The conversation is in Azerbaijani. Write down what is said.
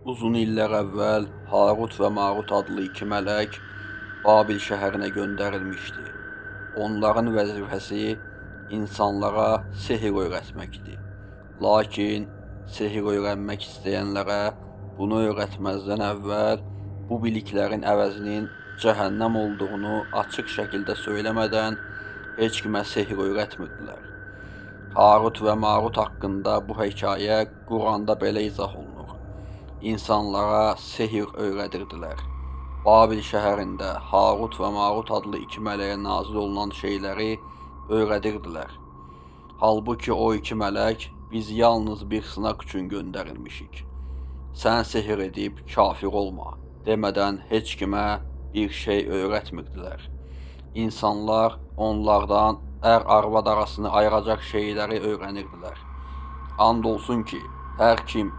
Uzun illər əvvəl Harut və Marut adlı iki mələk Babil şəhərinə göndərilmişdi. Onların vəzifəsi insanlara sehir öyrətməkdir. Lakin sehir öyrənmək istəyənlərə bunu öyrətməzdən əvvəl bu biliklərin əvəzinin cəhənnəm olduğunu açıq şəkildə söyləmədən heç kimə sehir öyrətmirdilər. Harut və Marut haqqında bu hekayə Quranda belə izah olunur. İnsanlara sehir öyrədirdilər. Babil şəhərində Harut və Marut adlı iki mələyə nazil olunan şeyləri öyrədirdilər. Halbuki o iki mələk biz yalnız bir sınaq üçün göndərilmişik. Sən sehir edib kafir olma demədən heç kimə bir şey öyrətmirdilər. İnsanlar onlardan ər-arvad arasını ayıracaq şeyləri öyrənirdilər. And olsun ki, hər kim